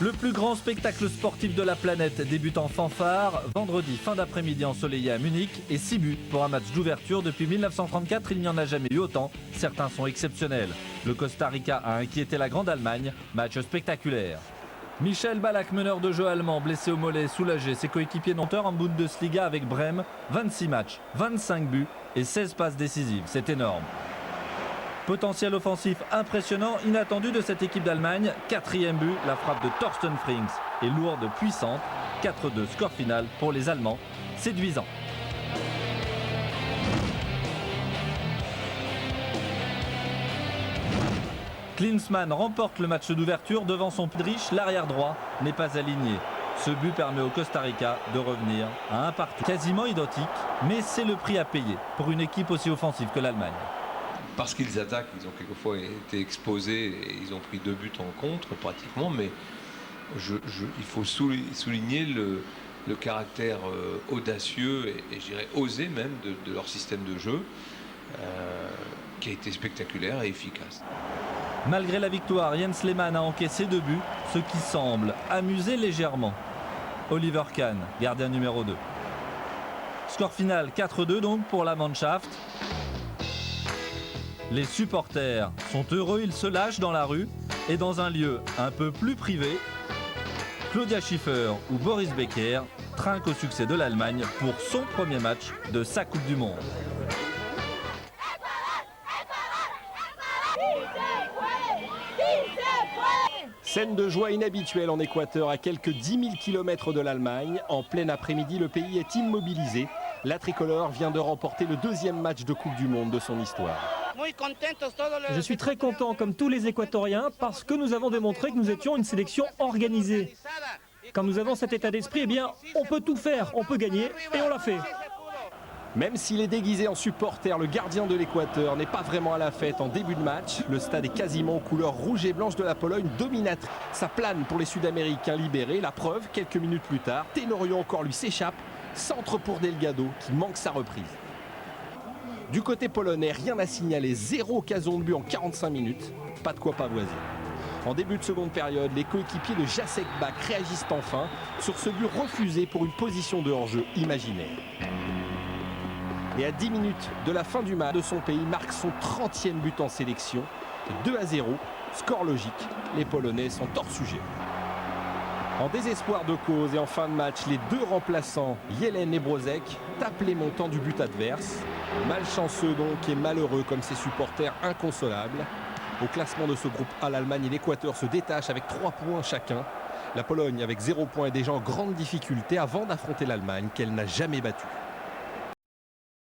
Le plus grand spectacle sportif de la planète débute en fanfare. Vendredi, fin d'après-midi ensoleillé à Munich et 6 buts pour un match d'ouverture. Depuis 1934, il n'y en a jamais eu autant. Certains sont exceptionnels. Le Costa Rica a inquiété la Grande Allemagne. Match spectaculaire. Michel Ballack, meneur de jeu allemand, blessé au mollet, soulagé. Ses coéquipiers n'ont en Bundesliga avec Brême. 26 matchs, 25 buts et 16 passes décisives. C'est énorme. Potentiel offensif impressionnant, inattendu de cette équipe d'Allemagne. 4e but, la frappe de Thorsten Frings est lourde, puissante. 4-2, score final pour les Allemands. Séduisant. Klinsmann remporte le match d'ouverture devant son Pidrich. L'arrière droit n'est pas aligné. Ce but permet au Costa Rica de revenir à un partout quasiment identique, mais c'est le prix à payer pour une équipe aussi offensive que l'Allemagne. Parce qu'ils attaquent, ils ont quelquefois été exposés et ils ont pris 2 buts en contre pratiquement, mais il faut souligner le caractère audacieux et je dirais osé même de leur système de jeu qui a été spectaculaire et efficace. Malgré la victoire, Jens Lehmann a encaissé 2 buts, ce qui semble amuser légèrement Oliver Kahn, gardien numéro 2. Score final 4-2 donc pour la Mannschaft. Les supporters sont heureux, ils se lâchent dans la rue et dans un lieu un peu plus privé, Claudia Schiffer ou Boris Becker trinquent au succès de l'Allemagne pour son premier match de sa Coupe du Monde. Scène de joie inhabituelle en Équateur, à quelques 10 000 km de l'Allemagne. En plein après-midi, le pays est immobilisé. La tricolore vient de remporter le 2e match de Coupe du Monde de son histoire. Je suis très content, comme tous les Équatoriens, parce que nous avons démontré que nous étions une sélection organisée. Quand nous avons cet état d'esprit, eh bien, on peut tout faire, on peut gagner, et on l'a fait. Même s'il est déguisé en supporter, le gardien de l'Équateur n'est pas vraiment à la fête en début de match. Le stade est quasiment aux couleurs rouge et blanche de la Pologne dominatrice. Ça plane pour les Sud-Américains libérés. La preuve, quelques minutes plus tard, Tenorio encore lui s'échappe. Centre pour Delgado qui manque sa reprise. Du côté polonais, rien à signaler. 0 occasion de but en 45 minutes. Pas de quoi pavoiser. En début de seconde période, les coéquipiers de Jacek Bak réagissent enfin sur ce but refusé pour une position de hors-jeu imaginaire. Et à 10 minutes de la fin du match, de son pays marque son 30e but en sélection. 2-0, score logique. Les Polonais sont hors sujet. En désespoir de cause et en fin de match, les 2 remplaçants, Jelen et Brozek, tapent les montants du but adverse. Malchanceux donc et malheureux comme ses supporters inconsolables. Au classement de ce groupe A, l'Allemagne et l'Équateur se détachent avec 3 points chacun. La Pologne avec 0 points est déjà en grande difficulté avant d'affronter l'Allemagne qu'elle n'a jamais battue.